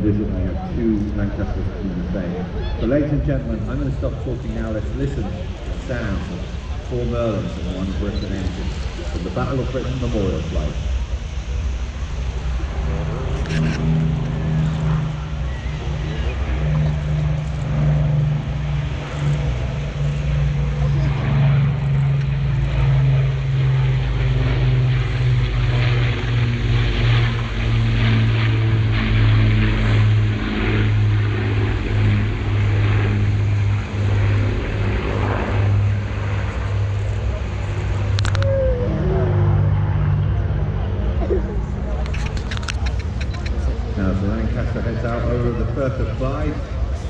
visit, I have two Lancasters to do the same. So ladies and gentlemen, I'm going to stop talking now. Let's listen to the sounds of 4 Merlins and 1 Britain engine from the Battle of Britain Memorial Flight. Now the Lancaster heads out over the Firth of Clyde.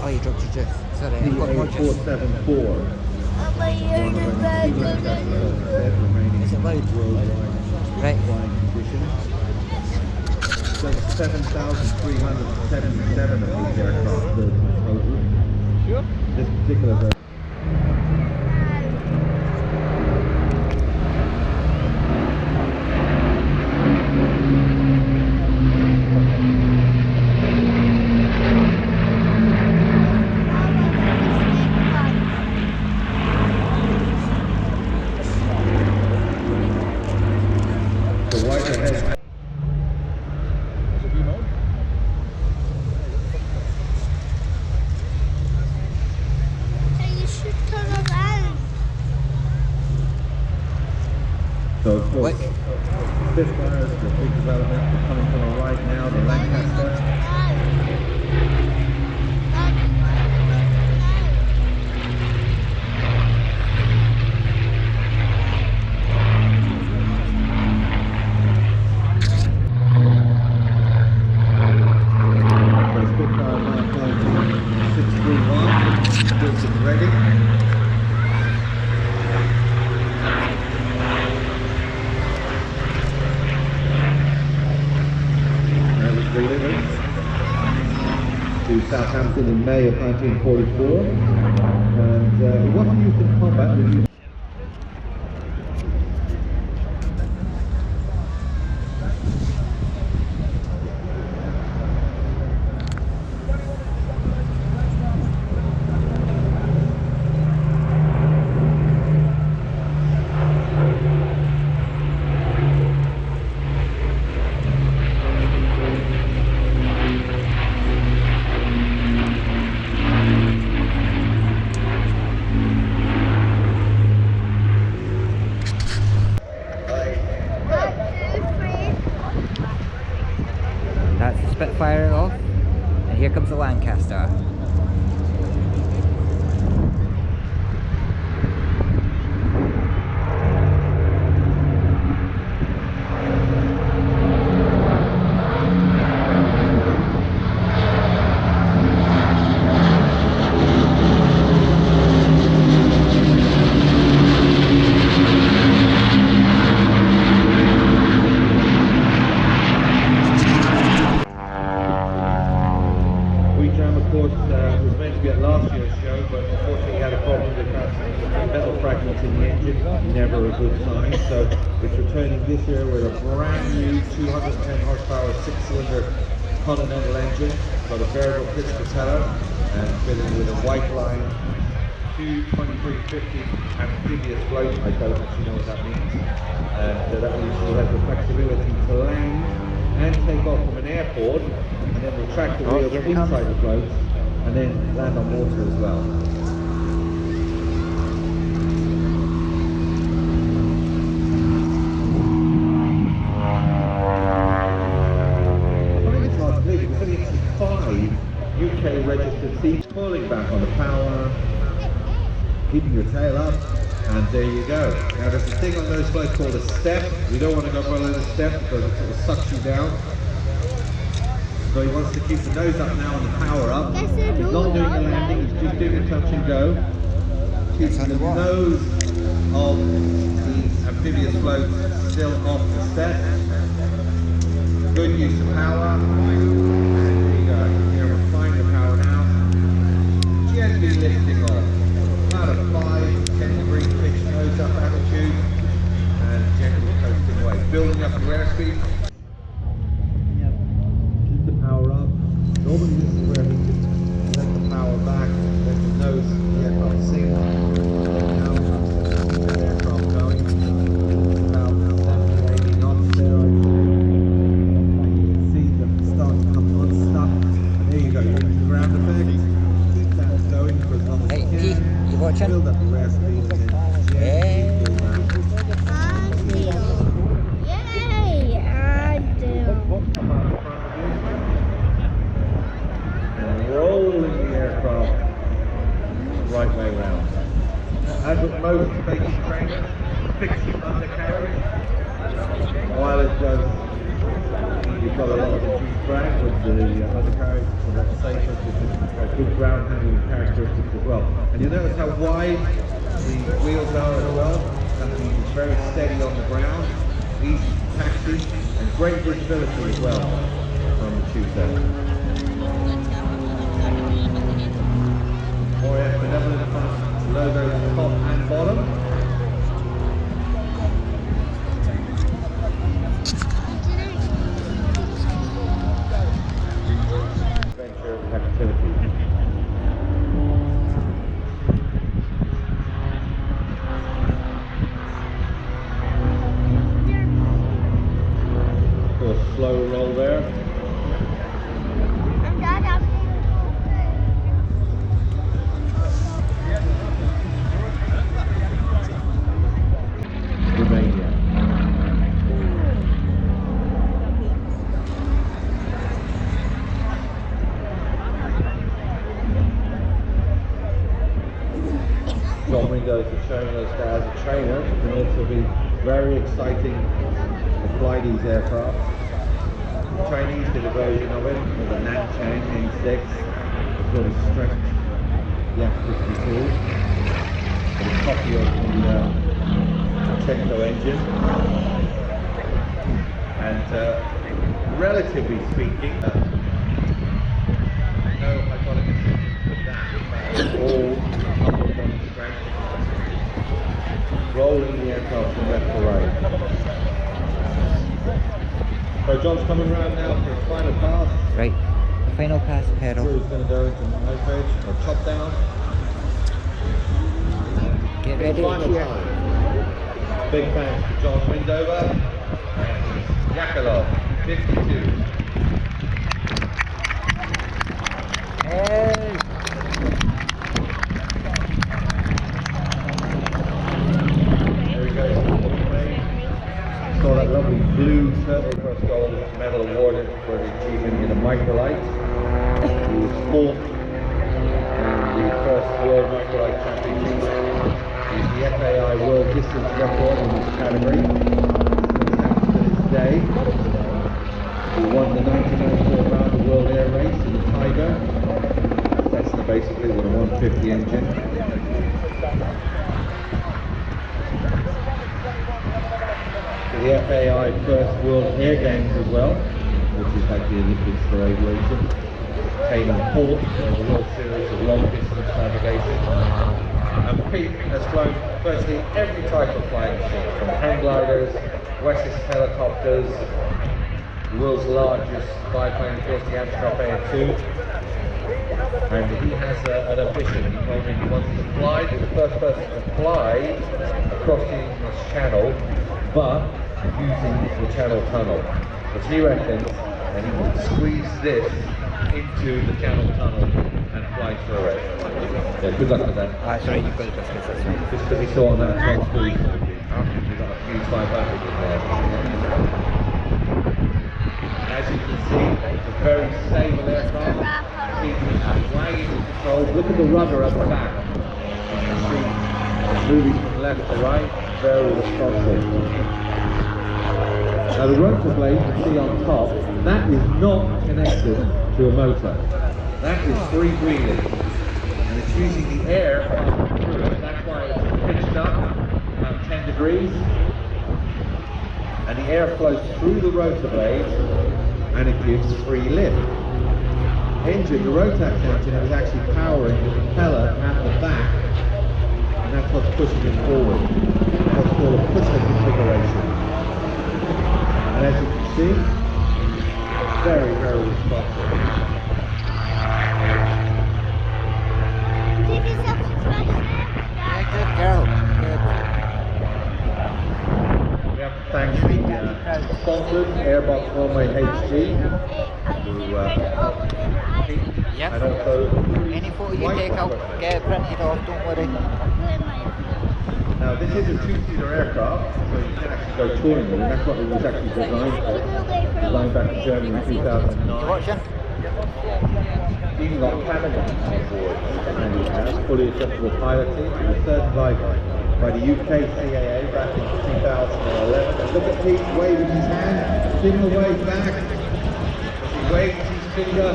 Oh, you dropped your drift. Sorry, I've got more drift. 474. One of only 2 Lancasters remaining worldwide flying conditions. So 7,377 of these aircraft built in total. Sure. This particular version. So of course, Spitfires, the big development, are coming from our right now, the Lancaster. So Spitfire now flying 631, built and ready. Delivered to Southampton in May of 1944, and it wasn't used in combat. That's the Spitfire off, and here comes the Lancaster. Was meant to be at last year's show, but unfortunately he had a problem with metal fragments in the engine, never a good sign. So it's returning this year with a brand new 210 horsepower 6-cylinder Continental engine, got a variable pitch propeller and fitted with a white line 22350 amphibious float. I don't actually know what that means. And that means you'll have the flexibility to land and take off from an airport and then retract the wheels inside the float and then land on water as well. I think it's hard to believe because only 5 UK registered seats, pulling back on the power, keeping your tail up, and there you go. Now there's a thing on those floats called a step. We don't want to go below the step because it sort of sucks you down. So he wants to keep the nose up now and the power up. He's not doing a landing, he's just doing a touch and go. Keeping the nose of the amphibious float still off the step. Good use of power. And there you go. Here we're applying the power now. Gently lifting off. About a 5-10 degree pitch nose up attitude. And gently coasting away. Building up your airspeed. Keep the power up. No Normally this is where he can let the power back, let the nose of the aircraft sink. Now keep the aircraft going. About 70, 80 knots there, I think. You can see them start to come unstuck. And there you go, you're into ground effect. Keep that going for as long as Hey, you Keith, can. you watching? Build up your airspeed and then Hey. gently pull that. Yay! I do. And rolling the aircraft right way round. As with most basic trainers, fixing undercarriage. While it does, you've got a lot of reduced drag with the undercarriage, it's a lot safer, it's got good ground handling characteristics as well. And you notice how wide the wheels are as well. That means it's very steady on the ground, easy to taxi, and great visibility as well from the tube there. RAF benevolent front logo top and bottom. Adventure activity. Do a slow roll there. Romania. John Windows is showing us that as a trainer it can also be very exciting to fly these aircraft. The trainees did a version of it with a Nanchang N6. It's got a stretched Yak 52 with a copy of the Chenko engine, and relatively speaking, no hydraulic assistance with that. All upper body strength, rolling the aircraft from left to right. So John's coming around now for his final pass. Right, final pass pedal. He's going to go into nose edge or top down. Get ready. Final time. Big thanks to John Windover and Yakolov, 52. Hey. There he goes. Saw that lovely blue turbo-cross gold medal awarded for the achievement in a microlight. He was fourth in the first World Microlight Championship. He's the FAI World Distance Record in this category. To this day, he won the 1994 round of World Air Race in the Tiger. Cessna basically with a 150 engine. To the FAI First World Air Games as well, which is like the Olympics for aviation. Obtaining fourth in the World Series of Long Distance Navigation. And Pete has flown virtually every type of flying machine, from hang gliders, Wessex helicopters, the world's largest biplane, of course, the Amstrad Air 2. And he has an ambition. He told me he wants to fly, be the first person to fly across the English Channel, but using the Channel Tunnel. Which he reckons, and he would squeeze this into the Channel Tunnel and fly through it. Yeah, good luck with that. Sorry, you've got the biscuits, that's right. Just because he saw on that 12 speed, we've got a few 500 in there. As you can see, it's a very stable aircraft. It's wagging the controls. Look at the rudder at the back. You can see it's moving from left to right, very responsive. Now the rotor blade you see on top, that is not connected to a motor. That is freewheeling. And it's using the air through it. That's why it's pitched up about 10 degrees. And the air flows through the rotor blades and it gives free lift. Engine, the Rotax engine, is actually powering the propeller at the back, and that's what's pushing it forward. What's called a pusher configuration. And as you can see, very, very responsive. Yep. And also Any photo you flight take, I'll equipment. get it printed off, don't worry. Now this is a two-seater aircraft, so you can actually go touring with it. That's what it was actually designed for. Designed back in Germany in 2009. You watching? Even got cabin on board, and it has fully adjustable piloting. It was certified by the UK CAA back in 2011. And look at Pete waving his hand, giving a wave back. He waves his finger.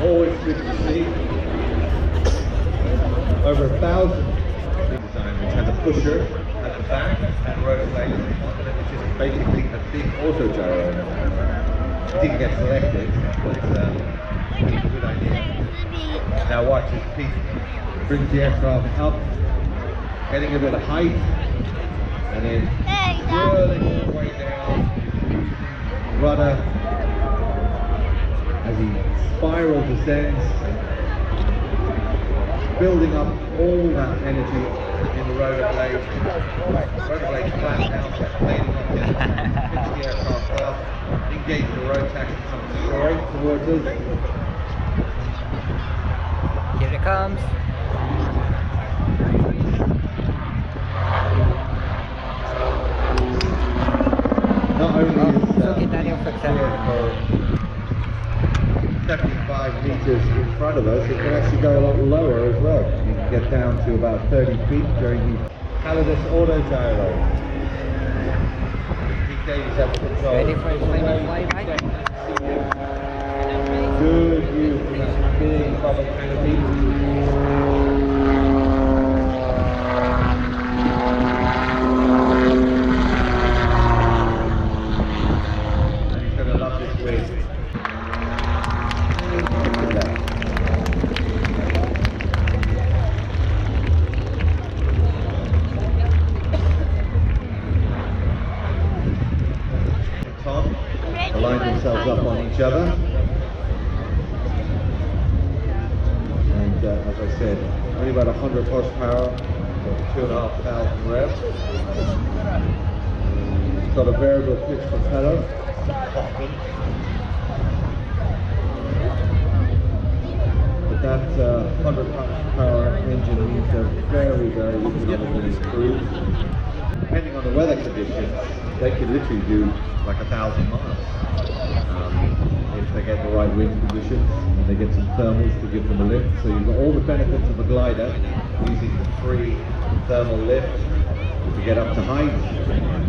Always good to see. Over 1,000 design, which has a pusher at the back and rotor blades, which is basically a big auto gyro. It didn't get selected, but it's a good idea. Now watch as Pete brings the aircraft up, getting a bit of height, and then swirling all the way down, rudder as he spiral descends, building up all that energy in the rotor blade. Rotor blade flat out, leaning on the pitch the aircraft up, engage the rotax and come straight towards us. Here it comes. Not only is okay, Daniel, fix it. 75 meters in front of us, it can actually go a lot lower as well. You can get down to about 30 feet during the Calidus auto gyro. Pete Davies at the control. Ready for his final flyby? Good view from that big bubble canopy. And he's going to love this wind. Tom align themselves up on each other, and as I said, only about 100 horsepower, 2,500 revs. It's got a variable pitch propeller. But that 100 horsepower engine means they're very, very economically cruise. Depending on the weather conditions, they could literally do like 1,000 miles if they get the right wind conditions and they get some thermals to give them a lift. So you've got all the benefits of a glider using the free thermal lift to get up to height,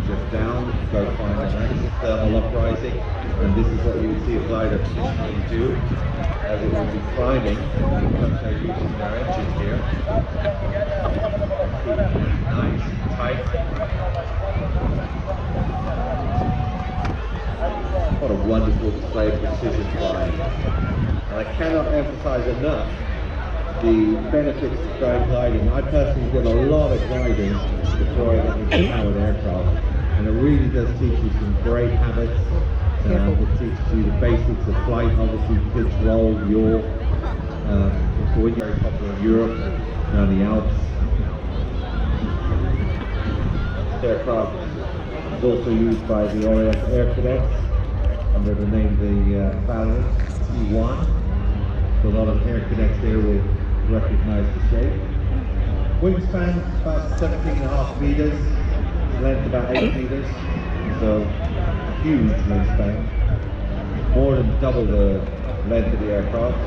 just down, go find a nice thermal uprising, and this is what you would see a glider traditionally do as it would be climbing because they're using their engine here. Nice, tight. What a wonderful display of precision flying. And I cannot emphasize enough the benefits of going gliding. I personally did a lot of gliding before I got into powered aircraft, and it really does teach you some great habits. It teaches you the basics of flight, obviously pitch, roll, yaw. It's very popular in Europe, around the Alps. This aircraft is also used by the RAF Air Cadets under the name of the Valiant T1. So a lot of Air Cadets here will recognize the shape. Wingspan about 17.5 meters, length about 8 meters, so a huge wingspan, more than double the length of the aircraft.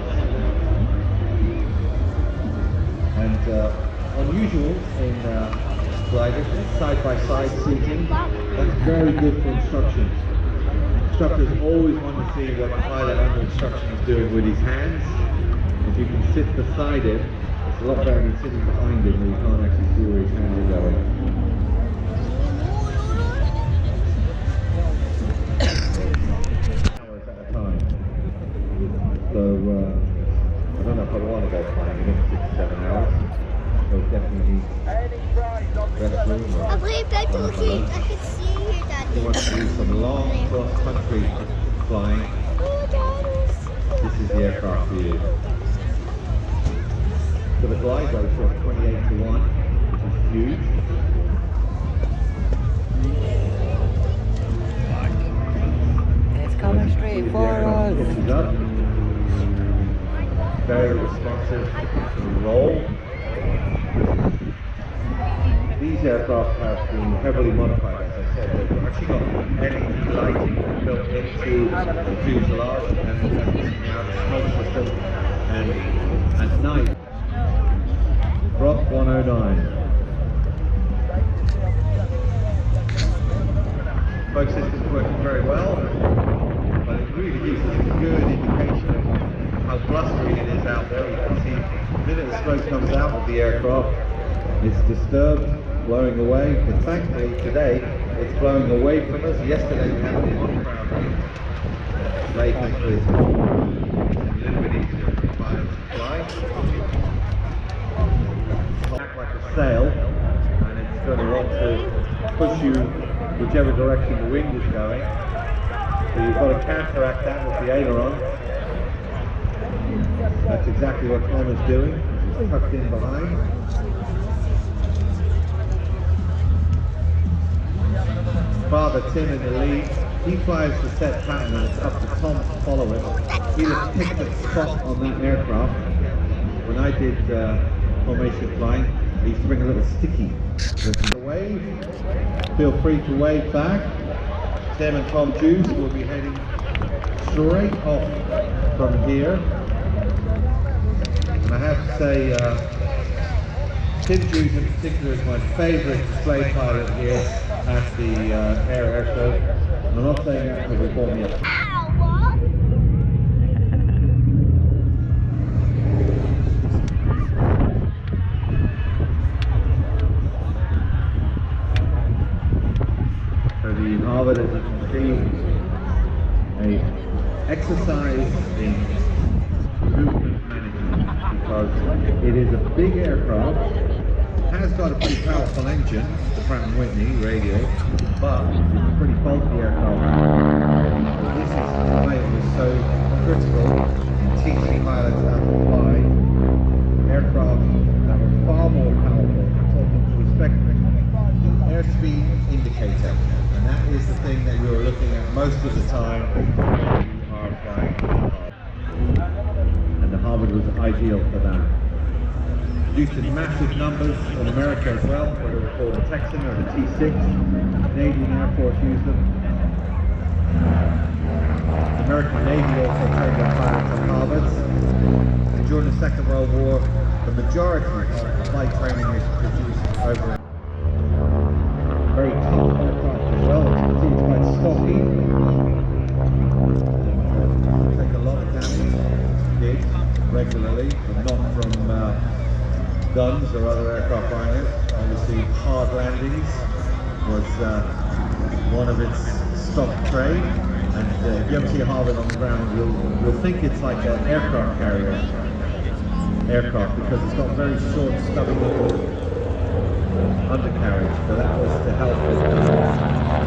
And unusual in gliders, side-by-side seating. That's very good for instruction. Instructors always want to see what the pilot under instruction is doing with his hands. If you can sit beside him, it's a lot better than sitting behind him where you can't actually see where his hands are going. Hours at a time. So, I don't know if I want to go flying in 6 to 7 hours. So definitely restroom or I believe that I could see you, Daddy. you want to do some long cross-country flying, Oh, Daddy. this is the aircraft for you. So the glide ratio of 28 to 1, which is huge. It's coming straight for pitches up. Very responsive to the roll. These aircraft have been heavily modified, as I said. They've actually got LED lighting built into the fuselage, and now the smoke system. And at night, Prop 109. Smoke system's working very well, but it really gives us a good indication of how blustery it is out there. You can see the minute the smoke comes out of the aircraft, it's disturbed, blowing away, but thankfully today it's blowing away from us. Yesterday we had a lot crowd. Today thankfully it's a little bit easier for the pilot to fly. Act like a sail, and it's going to want to push you whichever direction the wind is going. So you've got to counteract that with the aileron. That's exactly what Tom is doing. He's tucked in behind. Father Tim in the lead. He flies the set pattern and it's up to Tom to follow it. He'll have picked a spot on that aircraft. When I did formation flying, I used to bring a little sticky with the wave. Feel free to wave back. Tim and Tom Juice will be heading straight off from here. And I have to say, Tim Juice in particular is my favourite display pilot here at the Ayr Airshow. And I'm not saying that because he bought me a Harvard, as you can see, a exercise in movement management, because it is a big aircraft, has got a pretty powerful engine, Pratt & Whitney radial, but it's a pretty bulky aircraft. This is why it was so critical in teaching pilots how to fly aircraft that were far more powerful. Taught them to respect the airspeed indicator. And that is the thing that you're looking at most of the time when you are flying the Harvard. And the Harvard was ideal for that. Used in massive numbers in America as well, whether it was called the Texan or the T6. Canadian Air Force used them. The American Navy also trained their pilots on Harvards. And during the Second World War, the majority of the flight training is produced over very tough aircraft as well. It's quite stocky. Take a lot of damage, did regularly, but not from guns or other aircraft fighters. Obviously, hard landings was one of its stock trade. And if you ever see a Harvard on the ground, you'll think it's like an aircraft carrier aircraft, because it's got very short, stubby little undercarriage, so that was to help with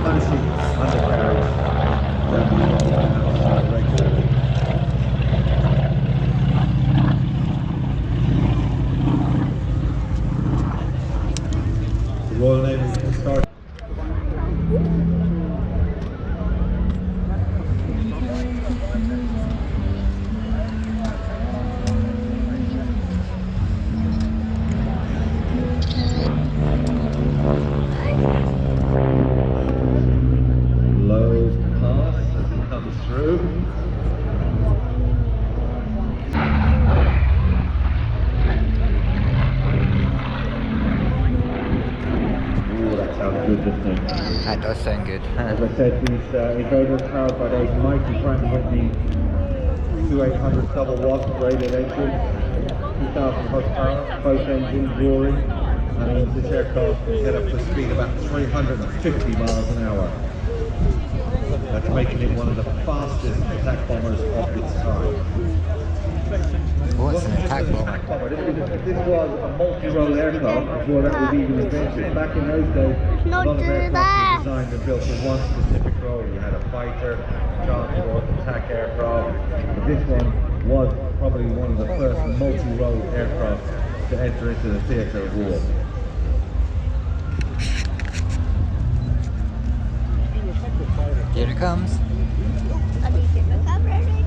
punishing undercarriage regularly. The Royal Navy can start. That does sound good. As I said, these invaders powered by those mighty Pratt & Whitney 2800 double watt rated engines, 2,000 horsepower, both engines roaring. I mean, this aircraft can get up to a speed of about 350 miles an hour. That's making it one of the fastest attack bombers of its time. What's an attack bomber? This was a multi-role aircraft before that was even invented. Back in those days, a lot of aircraft were designed and built for one specific role. You had a fighter, transport, attack aircraft. But this one was probably one of the first multi-role aircraft to enter into the theatre of war. Here it comes. Let me get my camera ready.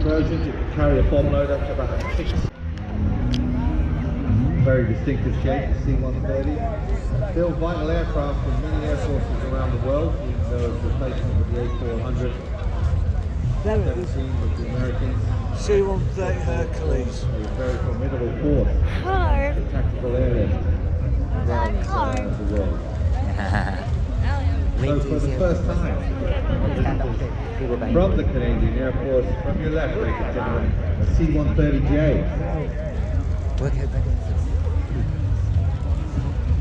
versions, it can carry a bomb load up to about 6. Very distinctive shape, the C-130. Still vital aircraft in many air forces around the world. We know of replacement with the A400. 17 with the Americans. C-130 Hercules. A very formidable force. Car. The tactical airlift around the world. So for the first time, from the Canadian Air Force, from your left, ladies and gentlemen, a C-130J. Look how big it is.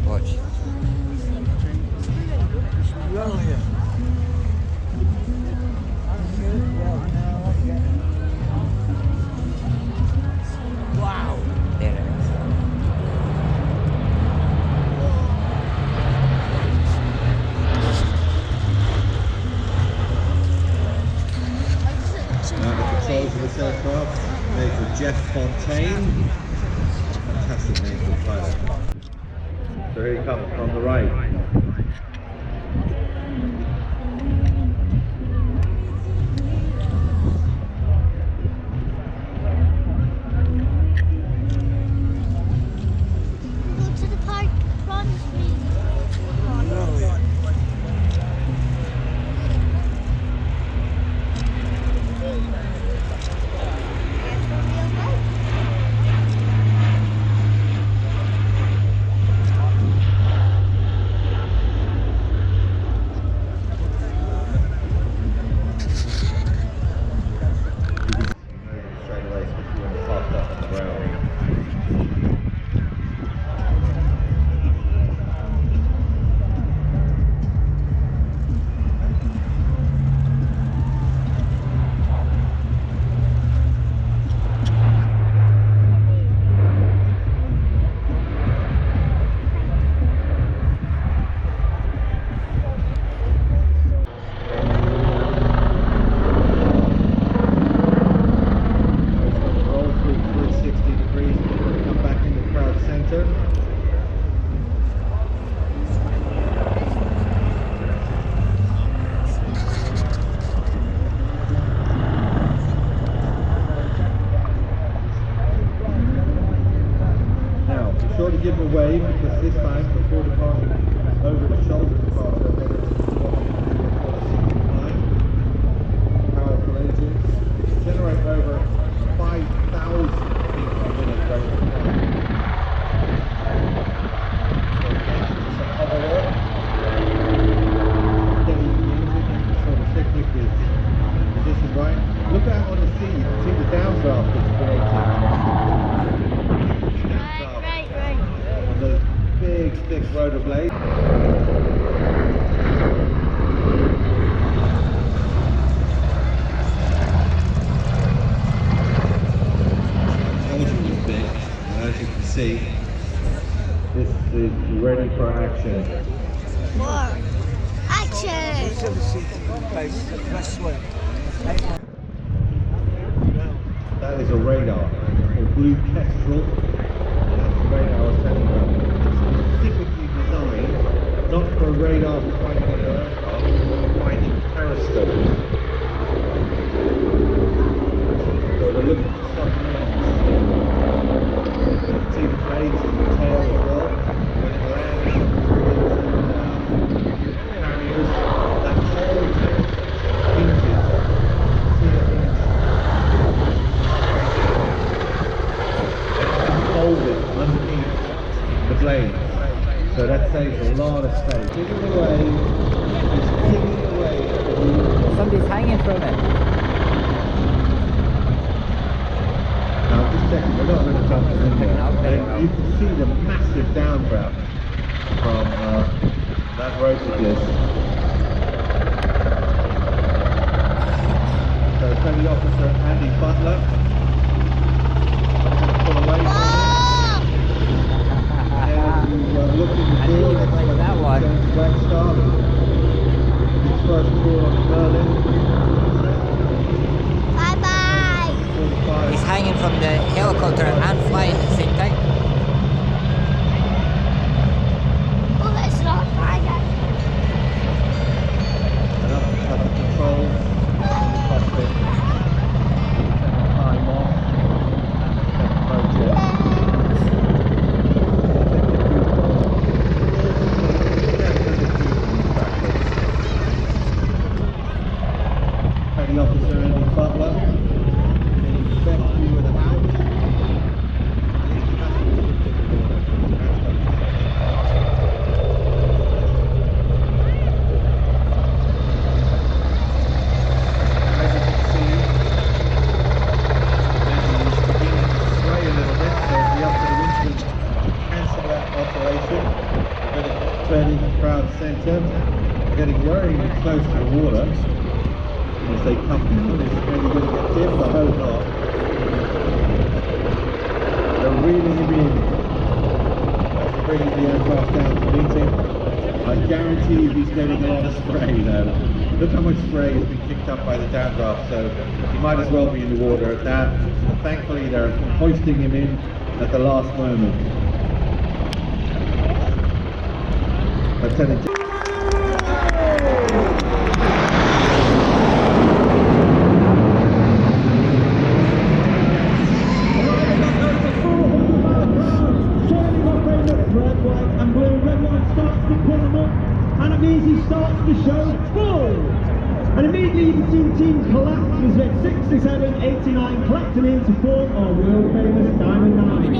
Watch. Brilliant. Wow. There it is. Now the controls of this aircraft, Major Jeff Fontaine. Fantastic name for the pilot. So here he comes from the right. Go to the park. Promise me. Brilliant. Straight away, especially when it's parked up on the ground. Roll through 360 degrees, come back in the crowd center. Now, be sure to give them a wave because this time, before departing over the shoulder departure, they're going to climb. Powerful engines. Generate over 5,000 feet per minute rate of climb. So again, some hover work. Getting the engine sort of technically positioned right. Look out on the sea, you can see the downdraft that's created. Right. On those big, thick rotor blades. Engine is big, and as you can see, this is ready for action. More. Action. These are the seating base, the best way. That is a radar, or blue kestrel. That's the radar I was telling you about. It's specifically designed not for a radar for finding other aircraft, but for finding periscopes. So they're looking for submarines. See the blades and the tail as well. When it lands, carriers, that whole tail hinges. See the hinge? Hold it underneath the blade. So that saves a lot of space. Kicking away, just kicking away. Somebody's hanging from it. Now just checking, we're not going to jump in there. You can see the massive downdraft from that rotor disc. So Petty Officer Andy Butler. I'm going to pull away from him. And you look in the I knew field, you would like that one. James Wagstaff. His first tour on Berlin. Bye-bye. 45. He's hanging from the helicopter and flying at the same time. Oh, that's not right. And up the controls on the cockpit. center, getting very close to the water as they come down. It's maybe going to get dim, I hope not. They're really bringing the aircraft down to meet him. I guarantee you he's getting a lot of spray though. Look how much spray has been kicked up by the downdraft, so he might as well be in the water at that. Thankfully they're hoisting him in at the last moment. Lieutenant and it means he starts the show full. And immediately you can see the team collapse as at 67, 89 collecting in to form our world famous Diamond Nine.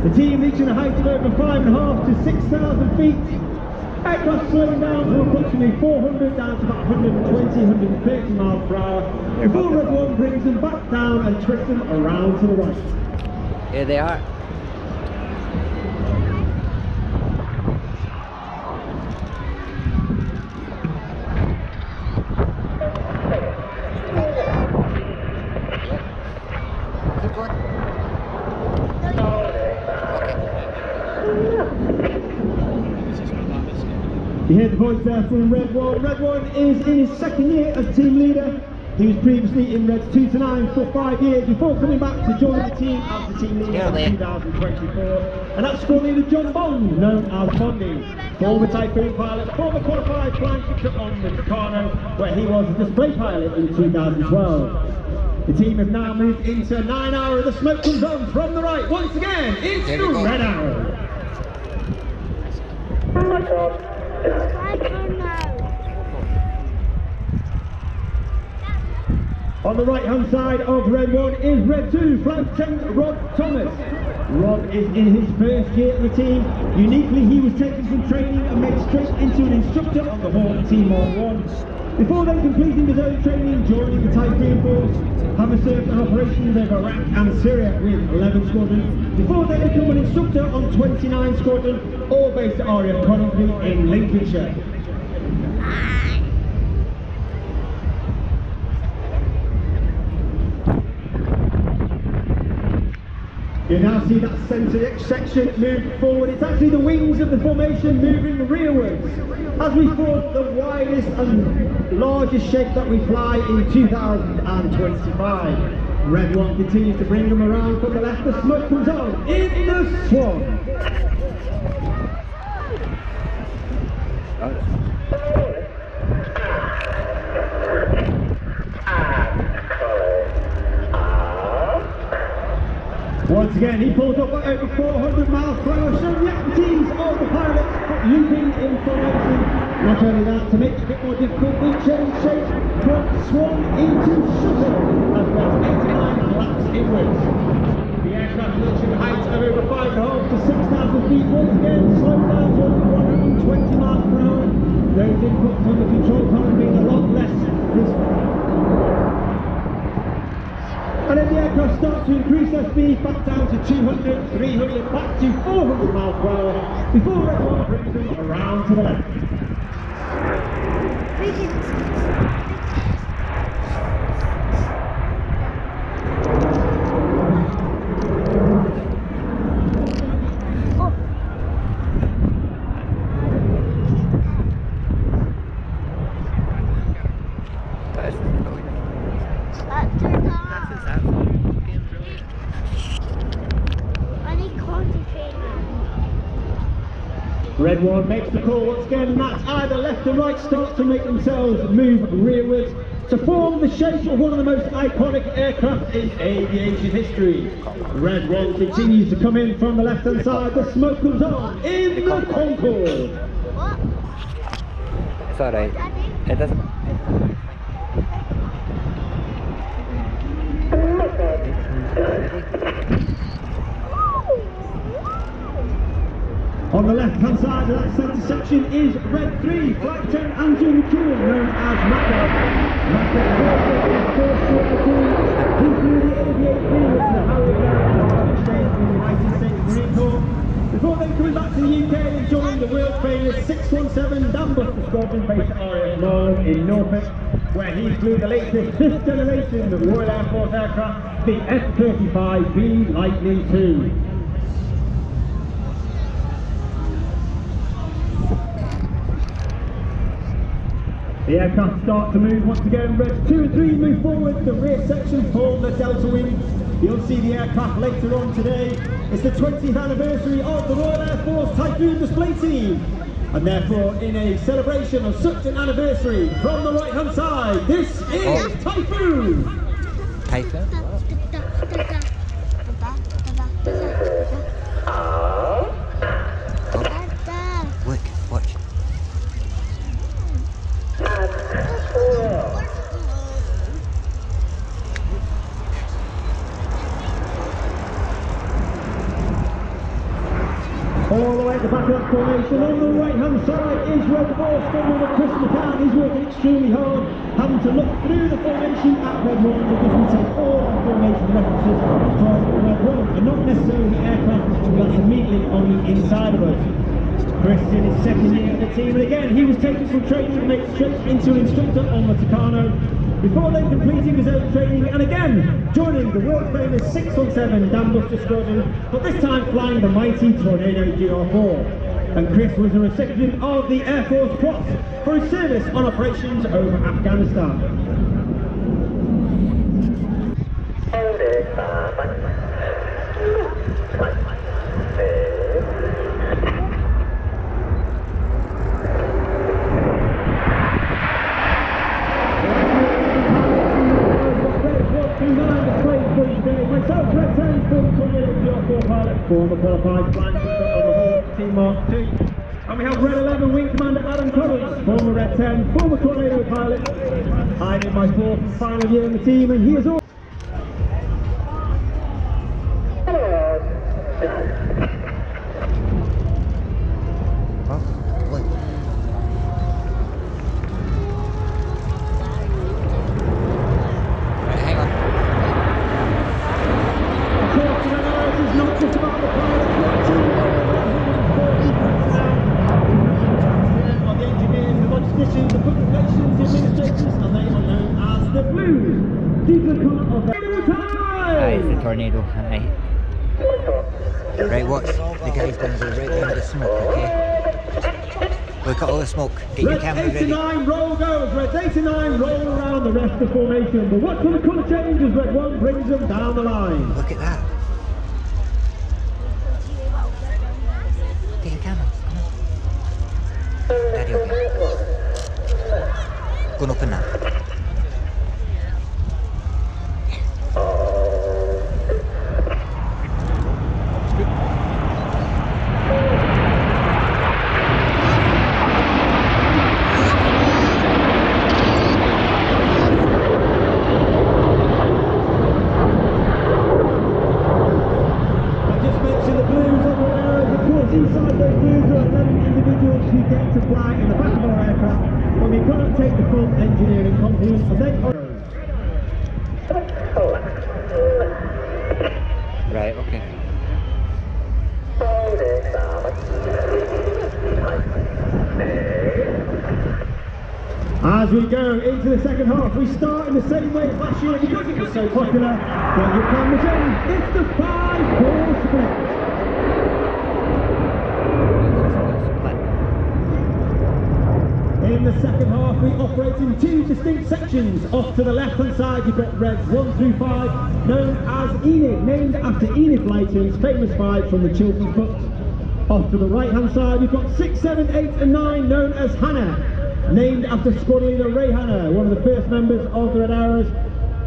The team reaching a height of over 5.5 to 6,000 feet. Aircraft slowing down from approximately 400 down to about 120, 130 miles per hour before Red 1 brings them back down and twists them around to the right. Here they are. You hear the voice there from Red 1. Red 1 is in his second year as team leader. He was previously in Reds 2 to 9 for 5 years before coming back to join the team as the team leader in 2024. And that's squad leader John Bond, known as Bondy. Former Typhoon pilot, former qualified flying instructor on the Tucano, where he was a display pilot in 2012. The team have now moved into 9 Hour. The smoke comes on from the right. Once again, it's the Red Arrow. On the right hand side of Red 1 is Red 2, Flight 10 Rob Thomas. Rob is in his first year at the team. Uniquely, he was taking some training and made straight into an instructor on the Hawk Team on 1. Before then completing his own training, joining the Typhoon Force, having served in operations over Iraq and Syria with 11 Squadron, before then become an instructor on 29 Squadron, all based at RAF Coventry in Lincolnshire. You now see that centre section move forward. It's actually the wings of the formation moving rearwards as we form the widest and largest shape that we fly in 2025. Red 1 continues to bring them around from the left. The smoke comes on in the Swan. Once again, he pulls up at over 400 miles per hour, showing the activities of the pilots looping in formation. Not only that, to make it a bit more difficult, we change shape from swan into shuttle as well as 89 laps inwards. The aircraft reaching heights of over 5.5 to 6,000 feet. Once again, slowing down to over 120 miles per hour. Those inputs on the control panel being a lot less. And then the aircraft starts to increase their speed back down to 200, 300, back to 400 miles per hour before Red 1 brings them around to the left. Red 1 makes the call once again, and that's either left or right start to make themselves move rearwards to form the shape of one of the most iconic aircraft in aviation history. Red 1 continues to come in from the left hand side. The smoke comes on in the Concorde. It's alright. It doesn't. On the left-hand side of that centre section is Red 3, Flight 10 Andrew McEwen, known as Macca. Macca is first year of the team. He flew the aviation with the Howard American exchange in the United States Marine Corps. Before then coming back to the UK and joining joining the world famous 617 Dambuster Squadron based at RAF Mole in Norfolk, where he flew the latest 5th generation of Royal Air Force aircraft, the F-35B Lightning II. The aircraft start to move once again. Reds 2 and 3 move forward. The rear section form the delta wing. You'll see the aircraft later on today. It's the 20th anniversary of the Royal Air Force Typhoon display team. And therefore, in a celebration of such an anniversary, from the right hand side, this is Typhoon! Typhoon? Look, watch. All the way at the back of that formation, on the right hand side is Red 4, starting with Chris McCann. He's working extremely hard, having to look through the formation at Red 1 because we take all our formation references from Red 1 and not necessarily the aircraft that's immediately on the inside of us. Chris is in his second year at the team, and again he was taken from training to make straight into an instructor on the Tucano before then completing his own training and again joining the world famous 617 Dambuster Squadron, but this time flying the mighty Tornado GR4. And Chris was a recipient of the Air Force Cross for his service on operations over Afghanistan. Myself, Red 10, former Tornado GR4 pilot, former qualified flying instructor on the Hawk Team Mark II. And we have Red 11 Wing Commander Adam Collins, former Red 10, former Tornado pilot. I'm in my 4th and final year in the team, and he is all. Tornado, aye. Right, watch. The guy's going to go right under the smoke, okay? Look at all the smoke. Get your camera ready. 89 roll goes. Red 89 roll around the rest of the formation. But watch for the colour change as Red 1 brings them down the line. Look at that. Get your camera. Come on. Daddy, okay. Go and open that. Inside those blues are 11 individuals who get to fly in the back of our aircraft, but we cannot take the full engineering complement and then... Right, okay. As we go into the second half, we start in the same way as last year because it was so popular. Get your cameras in, it's the 5-4 split. In the second half, we operate in 2 distinct sections. Off to the left-hand side, you've got Reds 1 through 5, known as Enid, named after Enid Blyton's famous 5 from the Children's books. Off to the right-hand side, you've got 6, 7, 8 and 9, known as Hannah, named after Squad Leader Ray Hannah, one of the first members of the Red Arrows.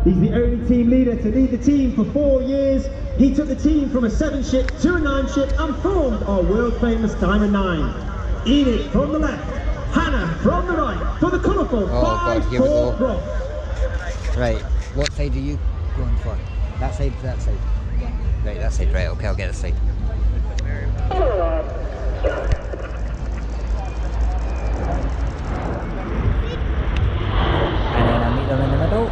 He's the only team leader to lead the team for 4 years. He took the team from a 7-ship to a 9-ship and formed our world-famous Diamond 9. Enid from the left, Hannah from the right, for the colourful 5-4 cross. Right, what side are you going for? That side to that side? Yeah. Right, that side, right, okay, I'll get this side. And then I'll meet them in the middle.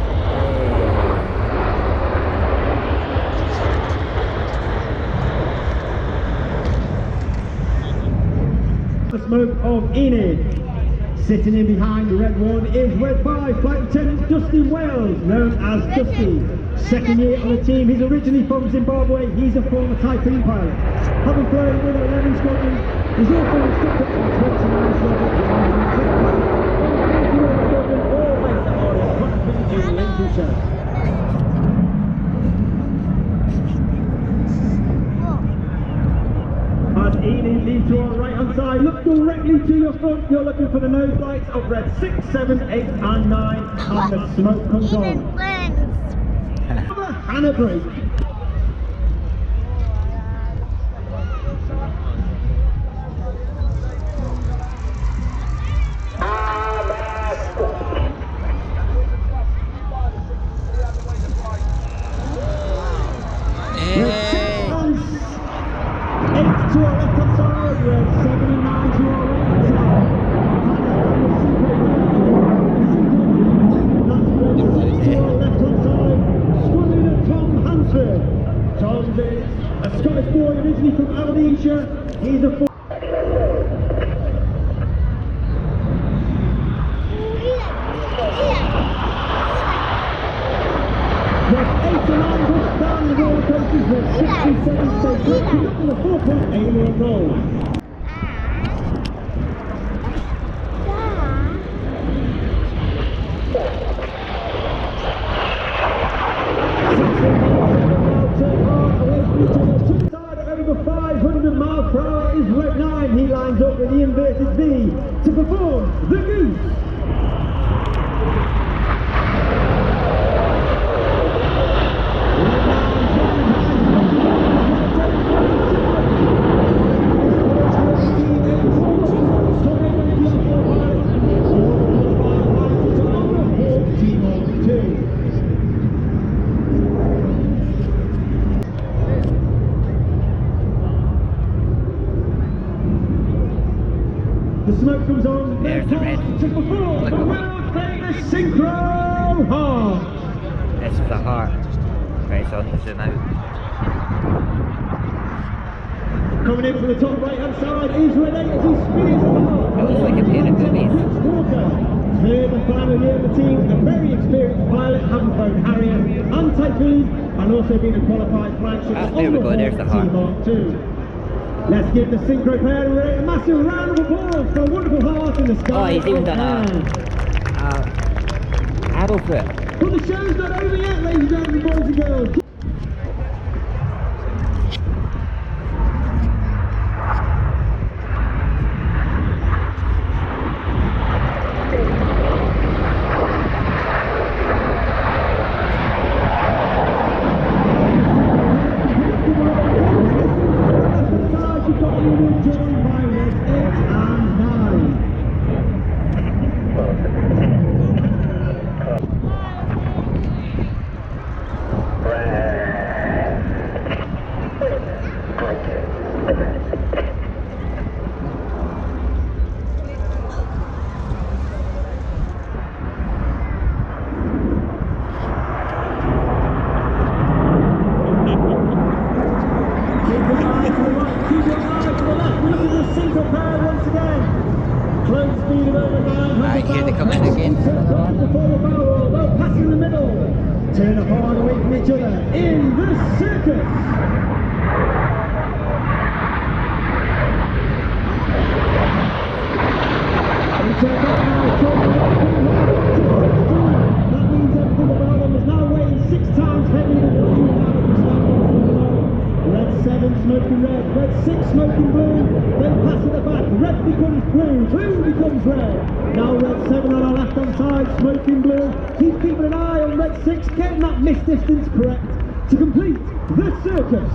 smoke of Enid. Sitting in behind the red one is red 5, Flight Lieutenant Dusty Wells, known as Dusty. Second year on the team, he's originally from Zimbabwe, he's a former Typhoon pilot. Having flown with 11 Scotland, he's also instructor on 29 Scotland, always on a cockpit in Lincolnshire. As Enid leads to our right hand side, look directly to your front, you're looking for the nose lights of red 6, 7, 8 and 9, and the smoke comes on. And a break. To our left hand side, red 7 and 9 to our right hand side. That's red 6 to our left hand side. Squadron of Tom Hansford. Tom is a Scottish boy originally from Aberdeenshire. He's a Red 8 to 9 push down the roller coasters with 67 stations to up in the 4-point alien roll. Over 500 miles per hour is red 9. He lines up with the inverted V to perform the goose. The smoke comes on. There's the red. To perform the world famous synchro heart. This is the heart. Right, so I'll zoom out. Coming in from the top right hand side is red 8 as he speeds the heart. It looks like a pair of boobies. Third and final year of the team, a very experienced pilot, having flown Harrier and Typhoon, and also been a qualified flagship Ah, there we go, there's the heart. Mark II. Let's give the synchro player a massive round of applause for a wonderful heart in the sky. Oh, he's even done arrow foot. But the show's not over yet, ladies and gentlemen, boys and girls. Joined by red 8 and 9. Right, here they come in again. Passing the middle. Turn hard away from each other in the circus. That means everything about them is now weighing 6 times heavier than what you have if you stand on below. Red 7 smoking red, red 6 smoking blue, then pass at the back, red becomes blue, blue becomes red. Now red 7 on our left hand side, smoking blue. Keep keeping an eye on red 6, getting that miss distance correct to complete the circus.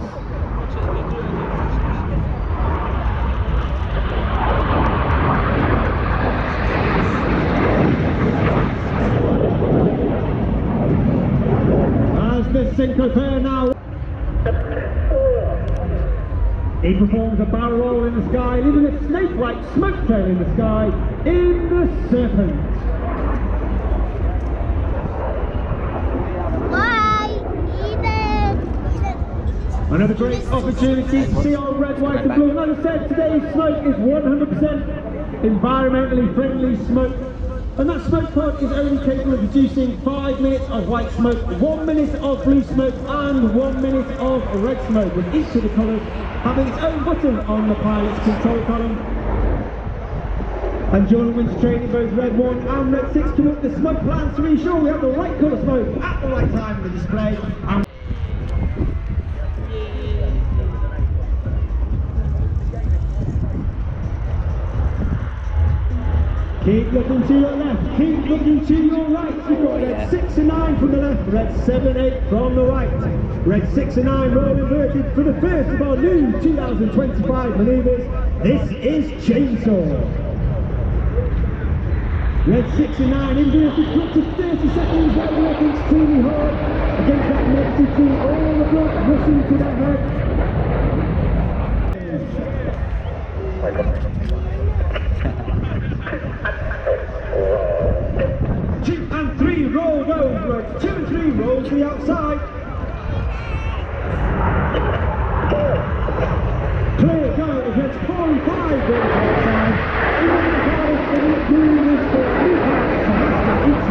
As the synchro pair now, he performs a barrel roll in the sky, leaving a snake-like smoke trail in the sky in the serpent. Another great opportunity to see our red, white and blue. Like I said, today's smoke is 100% environmentally friendly smoke. And that smoke pod is only capable of producing 5 minutes of white smoke, 1 minute of blue smoke and 1 minute of red smoke, with each of the colours having its own button on the pilot's control column. And during winter training, both Red 1 and Red 6 come up with the smoke plans to ensure we have the right colour smoke at the right time in the display. And keep looking to your left, keep looking to your right. You've got Red 6 and 9 from the left, Red 7 8 from the right. Red 6 and 9 roll inverted for the first of our new 2025 manoeuvres. This is Chainsaw. Red 6 and 9 inverted for up to 30 seconds while working extremely hard against that negative feet, all the blood rushing to their head. 2 and 3 roll those, Red 2 and 3 roll to the outside. Clear go as Reds 4 and 5 go to the outside. This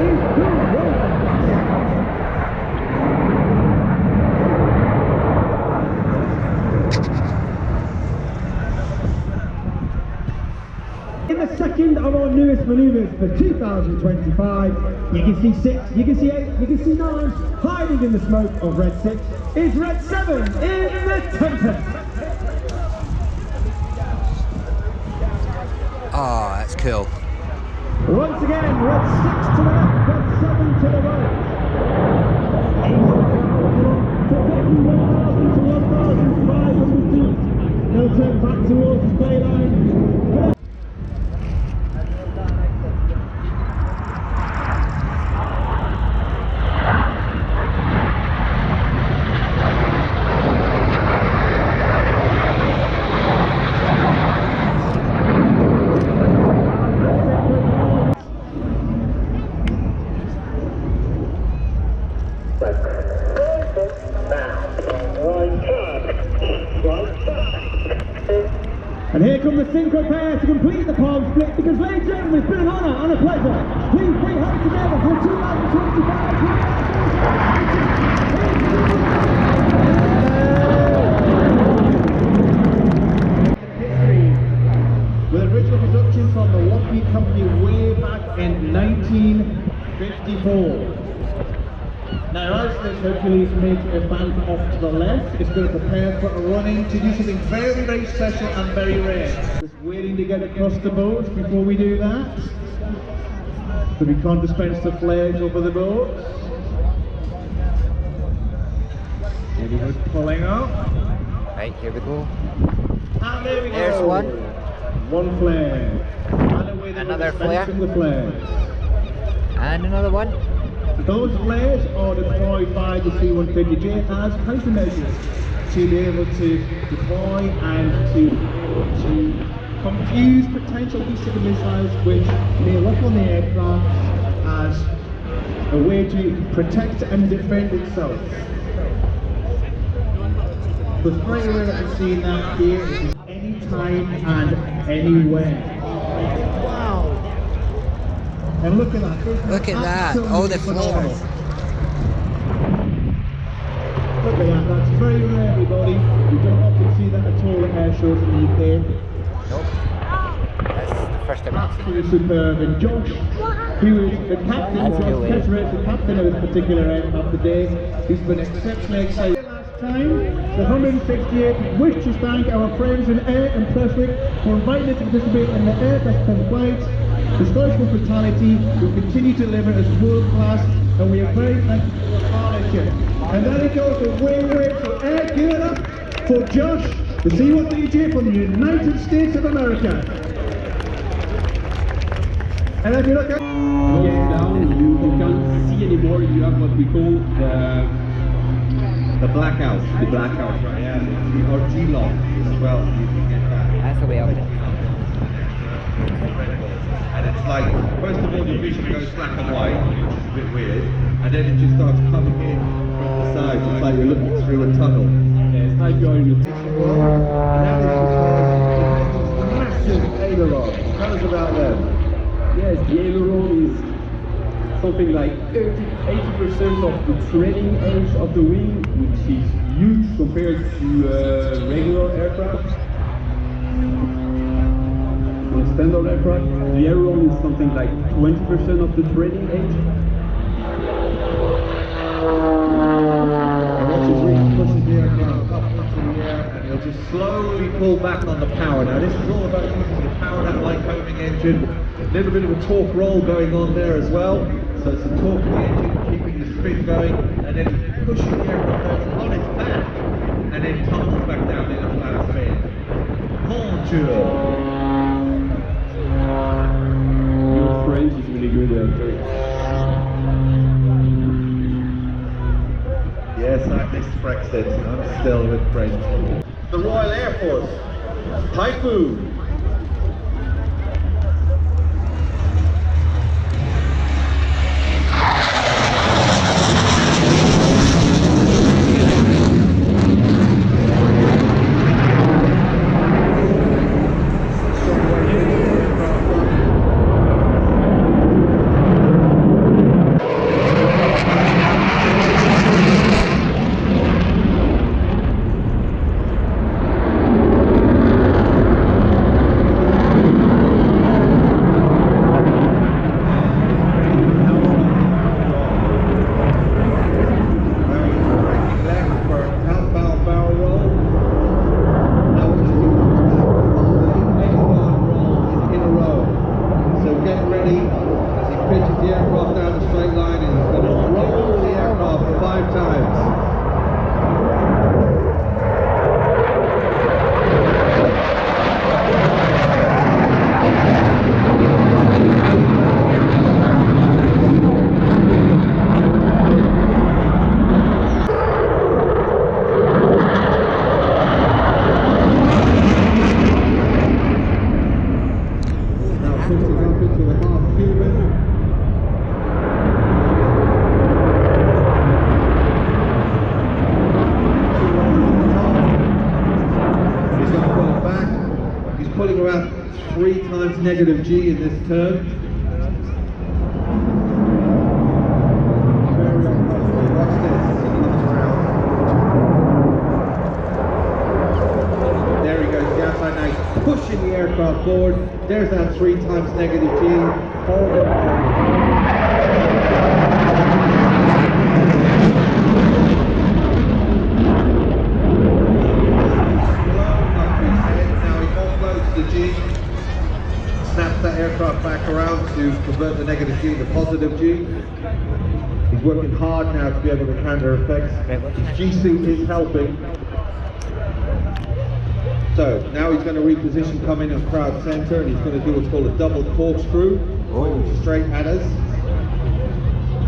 is good roll. In the second of our newest manoeuvres for 2025, you can see 6, you can see 8, you can see 9, hiding in the smoke of Red 6 is Red 7 in the Tempest. Oh, that's cool. Once again, Red 6 to the left, Red 7 to the right. 1,000 to 1,500 feet. They'll turn back towards the play line. And here come the synchro pair to complete the palm split, because ladies and gentlemen, it's been an honour and a pleasure. Please bring hands together for 2025. History with original production from the Lockheed Company way back in 1954. Now as this Hercules makes a bank off to the left, it's going to prepare for a run-in to do something very, very special and very rare. Just waiting to get across the boat before we do that. So we can't dispense the flares over the boat. Everyone's pulling up. Right, here we go. And there we go. There's one. One flare. And away they Another go, flare. dispensing the flares. And another one. Those flares are deployed by the C-150J as countermeasures to be able to deploy and to confuse potential ballistic missiles which may look on the aircraft as a way to protect and defend itself. The very rare that we've seen that here is anytime and anywhere. And look at that. Look at that. Oh, the phenomenal. flares. Look at that. That's very rare, everybody. You don't often see that at all at air shows in the UK. Nope. That's the first time I've seen it. Absolutely superb. And Josh, who is the captain, That's Josh cool, Kesser, the captain of this particular aircraft today, he's been exceptionally excited. Last time, the 168th wish to thank our friends in Ayr and Prestwick for inviting us to participate in the Ayr Best 10 flights. The Scottish Hospitality will continue to deliver as world class, and we are very thankful for your partnership. And then it goes the way for Ayr. Give it up for Josh, the C-130J from the United States of America. And if you look at down, you can't see anymore. You have what we call The blackout. The blackout, right? Yeah. Or G-lock as well. You can get that. That's the way up it. And it's like, first of all, the vision goes black and white, which is a bit weird, and then it just starts coming in from the sides. It's like you're looking through a tunnel. Yeah, it's like you're in a And that is because massive ailerons. Tell us about them. yes, the aileron is something like 80% of the trailing edge of the wing, which is huge compared to regular aircraft. On a standard aircraft, the aileron is something like 20% of the trailing edge. And watch as Reece pushes the aircraft up into the air, and he'll just slowly pull back on the power. Now this is all about using the powered out Lycoming engine. A little bit of a torque roll going on there as well. So it's the torque of the engine keeping the spin going, and then pushing the aircraft on its back, and then tumbles back down in a flat spin. Bonjour. Your French is really good at Yes, I missed Brexit. I'm still with French. The Royal Air Force, Typhoon. Pulling around 3 times negative G in this turn. Very uncomfortable. Watch this as he comes around. There he goes, the outside now, pushing the aircraft forward. There's that 3 times negative G. Hold it on. Snaps that aircraft back around to convert the negative G to positive G. He's working hard now to be able to counter effects. His G suit is helping. So now he's going to reposition, come in crowd center, and he's going to do what's called a double corkscrew, straight at us,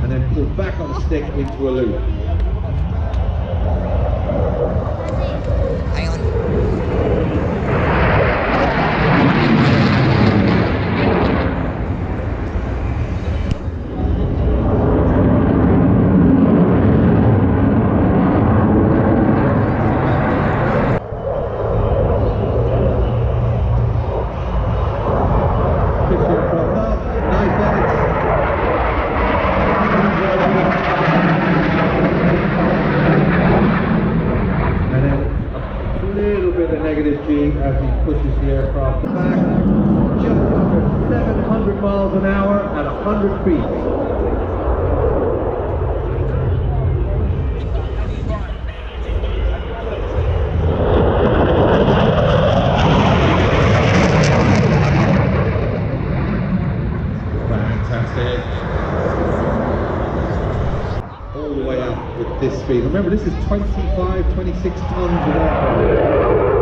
and then pull back on the stick into a loop. Hang on. Negative G as he pushes the aircraft back, just under 700 miles an hour at 100 feet. Fantastic. All the way up with this speed. Remember, this is 26 tons of aircraft.